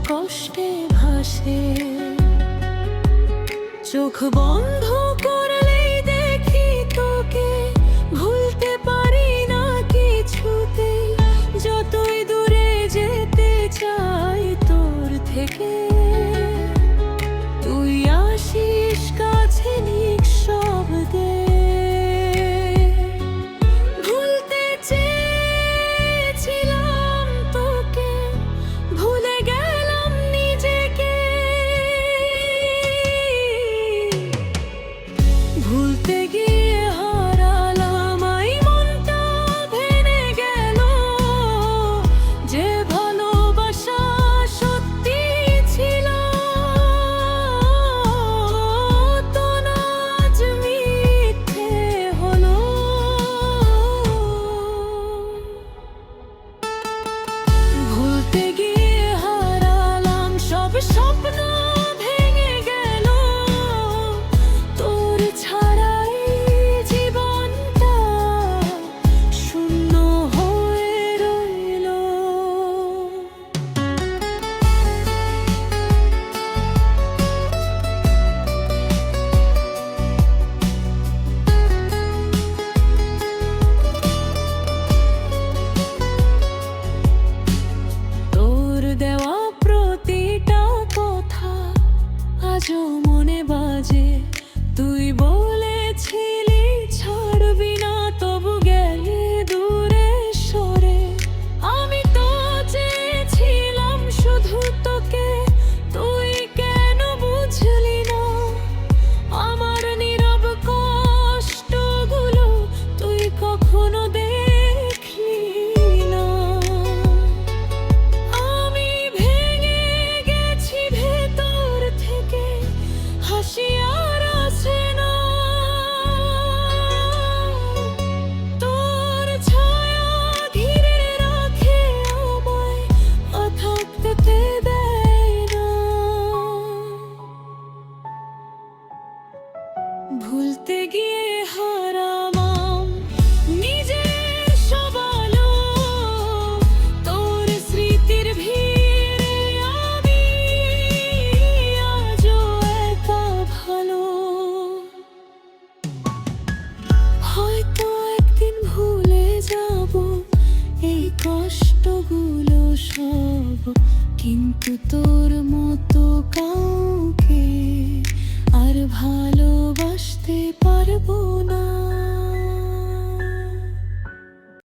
কষ্টে ভাসে। চোখ বন্ধ করলেই দেখি তোকে, ভুলতে পারি না কিছুতে। যতই দূরে যেতে চাই তোর থেকে, তুই আসিস কাছে নিঃশব্দে। ভুলতে চেয়েছিলাম তোকে, ভুলে গেলাম নিজেকে। ভুলতে গিয়ে হারালাম এই মনটা, ভেঙে গেল যে ভালোবাসা সত্যি ছিল। তো আজ মিথ্যে হলো। ভুলতে গিয়ে হারালাম সব স্বপ্ন, ভেঙে গেল তোর ছাড়াই জীবনটা শূন্য হয়ে রইল। তোর দেওয়া প্রতিটা কথা আজও মনে বাজে। তুই বলেছিলি ছাড়বি না, তবু গেলি দূরে সরে। আমি তো চেয়েছিলাম শুধু তোকে, তুই কেন বুঝলি না আমার নীরব কষ্টগুলো? তুই কখনো দেখলি না আমি ভেঙে গেছি ভেতর থেকে, হাসি আর আসে না। তোর ছায়া ঘিরে রাখে আমায়, থাকতে দেয় না। ভুলতে গিয়ে হারালাম নিজের সব আলো, তোর স্মৃতির ভিড়ে আমি আজও একা ভালো। হয়তো একদিন ভুলে যাব এই কষ্টগুলো সব, কিন্তু তোর মতো